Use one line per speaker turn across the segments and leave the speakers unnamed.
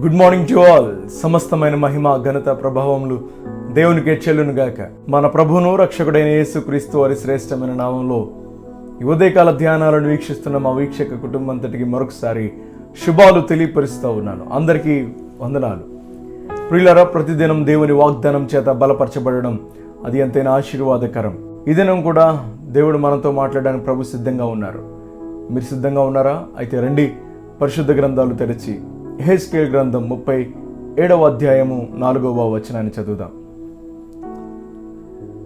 Good morning to all. సమస్తమైన మహిమ ఘనత ప్రభావములు దేవునికే చెల్లునుగాక. మన ప్రభువును రక్షకుడైన యేసుక్రీస్తు వారి శ్రేష్టమైన నామంలో ఈ ఉదయకాల ధ్యానాలను వీక్షిస్తున్న మా వీక్షక కుటుంబం అంతటికి మరొకసారి శుభాలు తెలియపరుస్తూ ఉన్నాను. అందరికీ వందనాలు. ప్రియులారా, ప్రతిదినం దేవుని వాగ్దానం చేత బలపరచబడడం అది ఎంతైనా ఆశీర్వాదకరం. ఈ దినం కూడా దేవుడు మనతో మాట్లాడడానికి ప్రభు సిద్ధంగా ఉన్నారు. మీరు సిద్ధంగా ఉన్నారా? అయితే రండి, పరిశుద్ధ గ్రంథాలు తెరిచి యెహెజ్కేలు గ్రంథం 37వ అధ్యాయము 4వ వచనాన్ని చదువుదాం.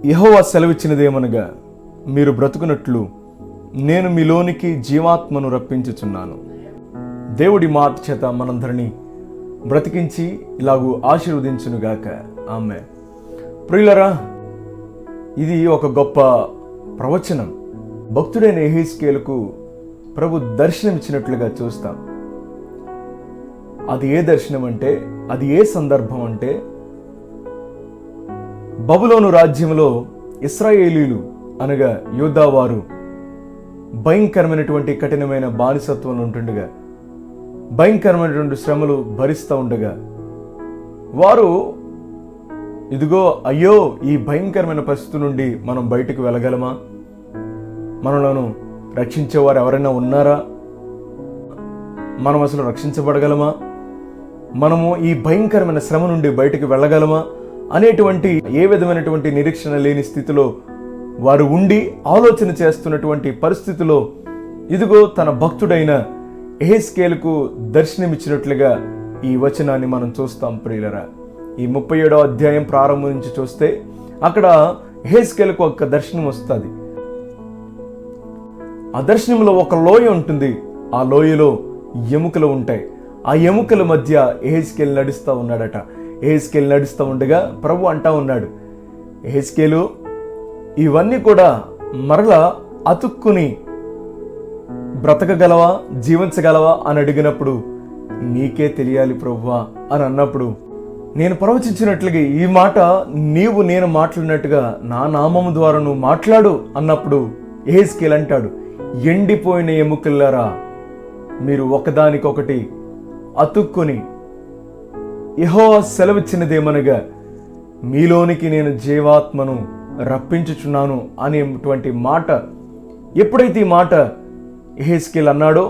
యెహోవా సెలవిచ్చినదేమనగా, మీరు బ్రతుకున్నట్లు నేను మీలోనికి జీవాత్మను రప్పించుచున్నాను. దేవుడి మాట చేత మనందరినీ బ్రతికించి ఇలాగూ ఆశీర్వదించునుగాక. ఆమేన్. ప్రియులరా, ఇది ఒక గొప్ప ప్రవచనం. భక్తుడైన యెహెజ్కేలుకు ప్రభు దర్శనమిచ్చినట్లుగా చూస్తాం. అది ఏ దర్శనం అంటే, అది ఏ సందర్భం అంటే, బబులోను రాజ్యంలో ఇశ్రాయేలీలు అనగా యూదా వారు భయంకరమైనటువంటి కఠినమైన బానిసత్వం ఉంటుండగా, భయంకరమైనటువంటి శ్రమలు భరిస్తూ ఉండగా, వారు ఇదిగో అయ్యో ఈ భయంకరమైన పరిస్థితి నుండి మనం బయటకు వెళ్ళగలమా? మనలను రక్షించేవారు ఎవరైనా ఉన్నారా? మనం అసలు రక్షించబడగలమా? మనము ఈ భయంకరమైన శ్రమ నుండి బయటకు వెళ్ళగలమా అనేటువంటి ఏ విధమైనటువంటి నిరీక్షణ లేని స్థితిలో వారు ఉండి ఆలోచన చేస్తున్నటువంటి పరిస్థితిలో ఇదిగో తన భక్తుడైన యెహెజ్కేలుకు దర్శనమిచ్చినట్లుగా ఈ వచనాన్ని మనం చూస్తాం. ప్రియులరా, ఈ 37వ అధ్యాయం ప్రారంభం నుంచి చూస్తే అక్కడ యెహెజ్కేలుకు ఒక దర్శనం వస్తుంది. ఆ దర్శనంలో ఒక లోయ ఉంటుంది. ఆ లోయలో ఎముకలు ఉంటాయి. ఆ ఎముకల మధ్య యెహెజ్కేలు నడుస్తూ ఉన్నాడట. యెహెజ్కేలు నడుస్తూ ఉండగా ప్రభు అంటా ఉన్నాడు, యెహెజ్కేలు ఇవన్నీ కూడా మరలా అతుక్కుని బ్రతకగలవా, జీవించగలవా అని అడిగినప్పుడు, నీకే తెలియాలి ప్రభువా అని అన్నప్పుడు, నేను ప్రవచించినట్లుగా ఈ మాట నేను మాట్లాడినట్టుగా నా నామము ద్వారా నువ్వు మాట్లాడు అన్నప్పుడు యెహెజ్కేలు అంటాడు, ఎండిపోయిన ఎముకలారా, మీరు ఒకదానికొకటి అతుక్కుని యెహోవా సెలవిచ్చినదేమనగా, మీలోనికి నేను జీవాత్మను రప్పించుచున్నాను అనేటువంటి మాట ఎప్పుడైతే ఈ మాట యెహెజ్కేలు అన్నాడో,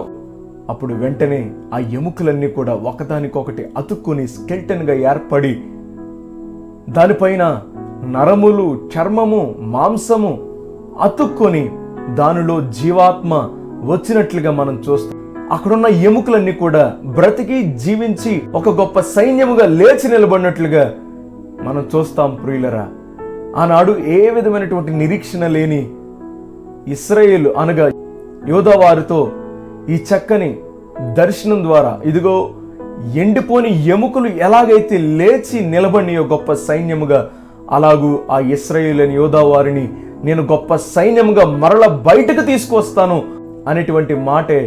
అప్పుడు వెంటనే ఆ ఎముకలన్నీ కూడా ఒకదానికొకటి అతుక్కుని స్కెల్టన్గా ఏర్పడి, దానిపైన నరములు, చర్మము, మాంసము అతుక్కొని దానిలో జీవాత్మ వచ్చినట్లుగా మనం చూస్తాం. అక్కడున్న ఎముకలన్నీ కూడా బ్రతికి జీవించి ఒక గొప్ప సైన్యముగా లేచి నిలబడినట్లుగా మనం చూస్తాం. ప్రియులరా, ఆనాడు ఏ విధమైనటువంటి నిరీక్షణ లేని ఇశ్రాయేలు అనగా యూదా వారితో ఈ చక్కని దర్శనం ద్వారా ఇదిగో ఎండిపోని ఎముకలు ఎలాగైతే లేచి నిలబడినయో గొప్ప సైన్యముగా, అలాగూ ఆ ఇశ్రాయేలు అని యూదా వారిని నేను గొప్ప సైన్యముగా మరల బయటకు తీసుకొస్తాను అనేటువంటి మాటే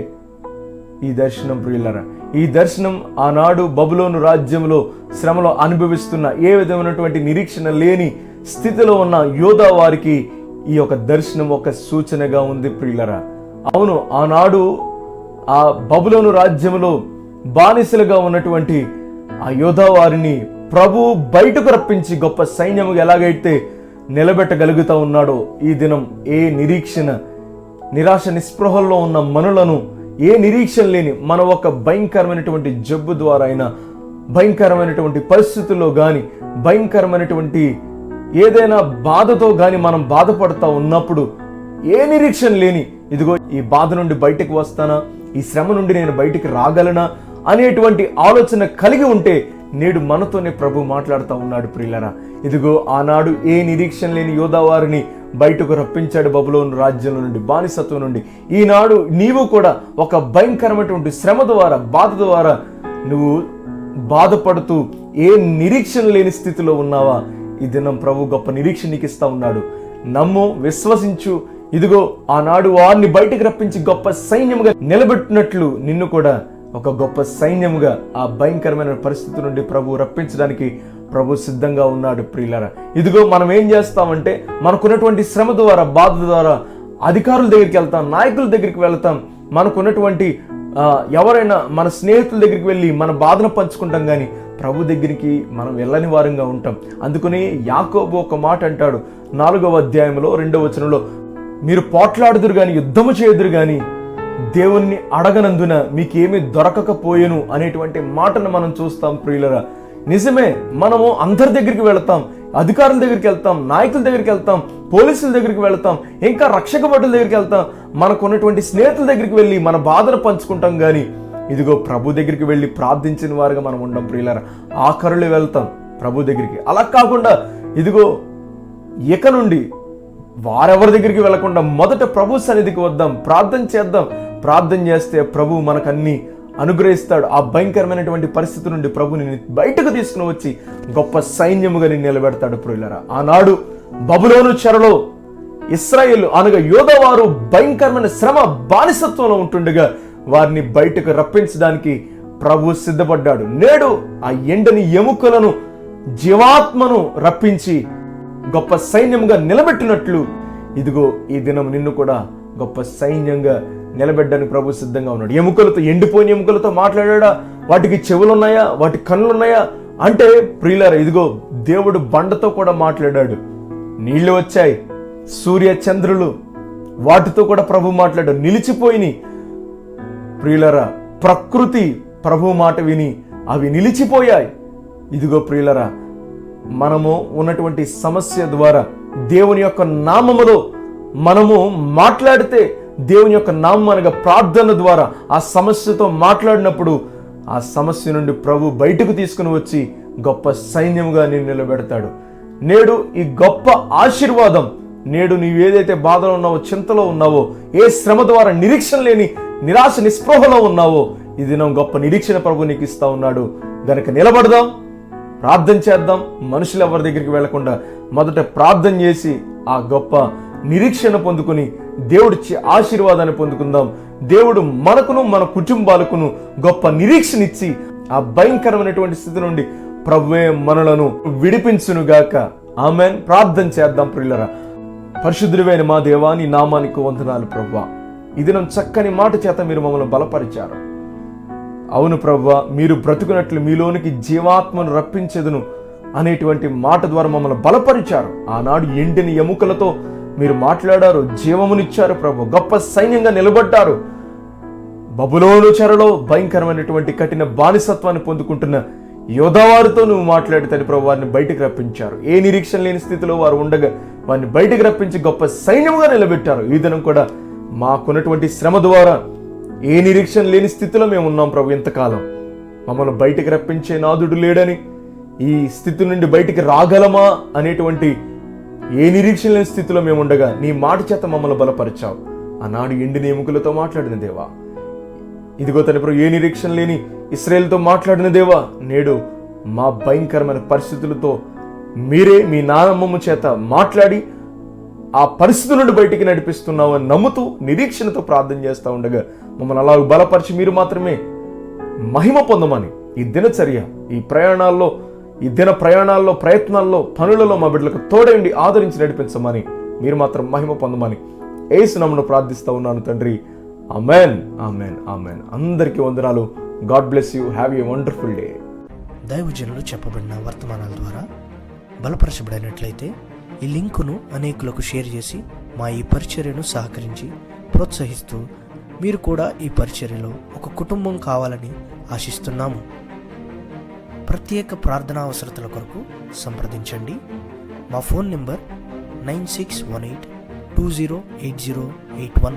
ఈ దర్శనం. ప్రియులరా, ఈ దర్శనం ఆనాడు బబులోను రాజ్యంలో శ్రమలో అనుభవిస్తున్న ఏ విధమైనటువంటి నిరీక్షణ లేని స్థితిలో ఉన్న యూదా వారికి ఈ యొక్క దర్శనం ఒక సూచనగా ఉంది. ప్రియులరా, అవును, ఆనాడు ఆ బబులోను రాజ్యంలో బానిసలుగా ఉన్నటువంటి ఆ యూదా వారిని ప్రభు బయటకు రప్పించి గొప్ప సైన్యముగా ఎలాగైతే నిలబెట్టగలుగుతూ ఉన్నాడో, ఈ దినం ఏ నిరీక్షణ, నిరాశ, నిస్పృహల్లో ఉన్న మనులను, ఏ నిరీక్షణ లేని మన ఒక భయంకరమైనటువంటి జబ్బు ద్వారా అయినా, భయంకరమైనటువంటి పరిస్థితుల్లో కానీ, భయంకరమైనటువంటి ఏదైనా బాధతో కానీ మనం బాధపడుతూ ఉన్నప్పుడు, ఏ నిరీక్షణ లేని ఇదిగో ఈ బాధ నుండి బయటకు వస్తానా, ఈ శ్రమ నుండి నేను బయటికి రాగలనా అనేటువంటి ఆలోచన కలిగి ఉంటే నేడు మనతోనే ప్రభు మాట్లాడుతూ ఉన్నాడు. ప్రియులరా, ఇదిగో ఆనాడు ఏ నిరీక్షణ లేని యూదా వారిని బయటకు రప్పించాడు బబులోను రాజ్యం నుండి, బానిసత్వం నుండి. ఈనాడు నీవు కూడా ఒక భయంకరమైనటువంటి శ్రమ ద్వారా, బాధ ద్వారా నువ్వు బాధపడుతూ ఏ నిరీక్షణ లేని స్థితిలో ఉన్నావా? ఈ దినం ప్రభు గొప్ప నిరీక్షణ నీకు ఇస్తా ఉన్నాడు. నమ్ము, విశ్వసించు. ఇదిగో ఆనాడు వారిని బయటకు రప్పించి గొప్ప సైన్యముగా నిలబెట్టినట్లు నిన్ను కూడా ఒక గొప్ప సైన్యముగా ఆ భయంకరమైన పరిస్థితి నుండి ప్రభు రప్పించడానికి ప్రభు సిద్ధంగా ఉన్నాడు. ప్రియులారా, ఇదిగో మనం ఏం చేస్తామంటే, మనకున్నటువంటి శ్రమ ద్వారా, బాధ ద్వారా అధికారుల దగ్గరికి వెళ్తాం, నాయకుల దగ్గరికి వెళ్తాం, మనకున్నటువంటి ఎవరైనా మన స్నేహితుల దగ్గరికి వెళ్ళి మన బాధను పంచుకుంటాం, కానీ ప్రభు దగ్గరికి మనం వెళ్ళని వారంగా ఉంటాం. అందుకని యాకోబు ఒక మాట అంటాడు 4వ అధ్యాయంలో 2వ వచనంలో, మీరు పోట్లాడుదురు కానీ యుద్ధము చేయుదురు కానీ దేవుణ్ణి అడగనందున మీకేమీ దొరకకపోయేను అనేటువంటి మాటను మనం చూస్తాం. ప్రియులరా, నిజమే, మనము అందరి దగ్గరికి వెళతాం, అధికారుల దగ్గరికి వెళ్తాం, నాయకుల దగ్గరికి వెళ్తాం, పోలీసుల దగ్గరికి వెళ్తాం, ఇంకా రక్షక భటుల దగ్గరికి వెళ్తాం, మనకు ఉన్నటువంటి స్నేహితుల దగ్గరికి వెళ్ళి మన బాధను పంచుకుంటాం. కానీ ఇదిగో ప్రభు దగ్గరికి వెళ్ళి ప్రార్థించిన వారుగా మనం ఉండం. ప్రియులారా, ఆఖరులు వెళ్తాం ప్రభు దగ్గరికి. అలా కాకుండా ఇదిగో ఇక నుండి వారెవరి దగ్గరికి వెళ్లకుండా మొదట ప్రభు సన్నిధికి వద్దాం, ప్రార్థన చేద్దాం. ప్రార్థన చేస్తే ప్రభు మనకన్నీ అనుగ్రహిస్తాడు. ఆ భయంకరమైనటువంటి పరిస్థితి నుండి ప్రభుని బయటకు తీసుకుని వచ్చి గొప్ప సైన్యముగా నిలబెడతాడు. ప్రియులారా, ఆనాడు బబులోను చెరలో ఇశ్రాయేలు అనగా యోధవారు భయంకరమైన శ్రమ బానిసత్వంలో ఉంటుండగా వారిని బయటకు రప్పించడానికి ప్రభు సిద్ధపడ్డాడు. నేడు ఆ ఎండని ఎముకలను జీవాత్మను రప్పించి గొప్ప సైన్యంగా నిలబెట్టినట్లు ఇదిగో ఈ దినం నిన్ను కూడా గొప్ప సైన్యంగా నిలబెట్టడానికి ప్రభు సిద్ధంగా ఉన్నాడు. ఎముకలతో, ఎండిపోయిన ఎముకలతో మాట్లాడా? వాటికి చెవులున్నాయా? వాటి కన్నులున్నాయా అంటే ప్రియులారా, ఇదిగో దేవుడు బండతో కూడా మాట్లాడాడు. నీళ్లు వచ్చాయి, సూర్య చంద్రులు, వాటితో కూడా ప్రభు మాట్లాడాడు. నిలిచిపోయినాయి. ప్రియులారా, ప్రకృతి ప్రభు మాట విని అవి నిలిచిపోయాయి. ఇదిగో ప్రియులారా, మనము ఉన్నటువంటి సమస్య ద్వారా దేవుని యొక్క నామములో మనము మాట్లాడితే, దేవుని యొక్క నామం అనగా ప్రార్థన ద్వారా ఆ సమస్యతో మాట్లాడినప్పుడు ఆ సమస్య నుండి ప్రభు బయటకు తీసుకుని వచ్చి గొప్ప సైన్యముగా నేను నిలబెడతాడు. నేడు ఈ గొప్ప ఆశీర్వాదం, నేడు నీవు ఏదైతే బాధలో ఉన్నావో, చింతలో ఉన్నావో, ఏ శ్రమ ద్వారా నిరీక్షణ లేని నిరాశ నిస్పృహలో ఉన్నావో, ఈ దినం గొప్ప నిరీక్షణ ప్రభు నీకు ఇస్తా ఉన్నాడు. గనక నిలబడదాం, ప్రార్థన చేద్దాం. మనుషులు ఎవరి దగ్గరికి వెళ్లకుండా మొదట ప్రార్థన చేసి ఆ గొప్ప నిరీక్షణ పొందుకుని దేవుడిచ్చే ఆశీర్వాదాన్ని పొందుకుందాం. దేవుడు మనకును మన కుటుంబాలకును గొప్ప నిరీక్షణ ఇచ్చి ఆ భయంకరమైనటువంటి స్థితి నుండి ప్రభువే మనలను విడిపించునుగాక. ఆమెన్. ప్రార్థన చేద్దాం. ప్రియులరా, పరిశుద్ధుడైన మా దేవా, నీ నామానికి వందనాలు ప్రభువా. ఈ దినం చక్కని మాట చేత మీరు మమ్మల్ని బలపరిచారు. అవును ప్రభువా, మీరు బ్రతుకున్నట్లు మీలోనికి జీవాత్మను రప్పించెదను అనేటువంటి మాట ద్వారా మమ్మల్ని బలపరిచారు. ఆనాడు ఎండిన ఎముకలతో మీరు మాట్లాడారు, జీవమునిచ్చారు ప్రభు. గొప్ప సైన్యంగా నిలబడ్డారు. బబులోను చెరలో భయంకరమైనటువంటి కఠిన బానిసత్వాన్ని పొందుకుంటున్న యోధవారితో నువ్వు మాట్లాడితే ప్రభు వారిని బయటకు రప్పించారు. ఏ నిరీక్షణ లేని స్థితిలో వారు ఉండగా వారిని బయటకు రప్పించి గొప్ప సైన్యముగా నిలబెట్టారు. ఈ దినం కూడా మాకున్నటువంటి శ్రమ ద్వారా ఏ నిరీక్షణ లేని స్థితిలో మేము ఉన్నాం ప్రభు. ఇంతకాలం మమ్మల్ని బయటకు రప్పించే నాదుడు లేడని, ఈ స్థితి నుండి బయటికి రాగలమా అనేటువంటి ఏ నిరీక్షణ లేని స్థితిలో మేము ఉండగా నీ మాట చేత మమ్మల్ని బలపరిచావు. ఆనాడు ఎండిన ఎముకలతో మాట్లాడిన దేవా, ఇదిగో తన ప్రభు ఏ నిరీక్షణ లేని ఇశ్రాయేలుతో మాట్లాడిన దేవా, నేడు మా భయంకరమైన పరిస్థితులతో మీరే మీ నామము చేత మాట్లాడి ఆ పరిస్థితి నుండి బయటికి నడిపిస్తున్నావని నమ్ముతూ నిరీక్షణతో ప్రార్థన చేస్తూ ఉండగా మమ్మల్ని అలా బలపరిచి మీరు మాత్రమే మహిమ పొందమని ఈ దినచర్య, ఈ ప్రయాణాల్లో, ఈ దిన ప్రయాణాల్లో, ప్రయత్నాల్లో, పనులలో మా బిడ్డలకు తోడేండి ఆదరించి నడిపించమని మీరు మాత్రం మహిమ పొందమని యేసు నామమున ప్రార్థిస్తూ ఉన్నాను తండ్రి. Amen, amen, amen. అందరికీ వందనాలు. God bless you. Have a wonderful day.
దైవజనులు చెప్పబడిన వర్తమానాల ద్వారా బలపరచబడినట్లయితే ఈ లింకును అనేకులకు షేర్ చేసి మా ఈ పరిచర్యను సహకరించి ప్రోత్సహిస్తూ మీరు కూడా ఈ పరిచర్యలో ఒక కుటుంబం కావాలని ఆశిస్తున్నాము. ప్రత్యేక ప్రార్థనా అవసరతల కొరకు సంప్రదించండి. మా ఫోన్ నెంబర్ 9618208081.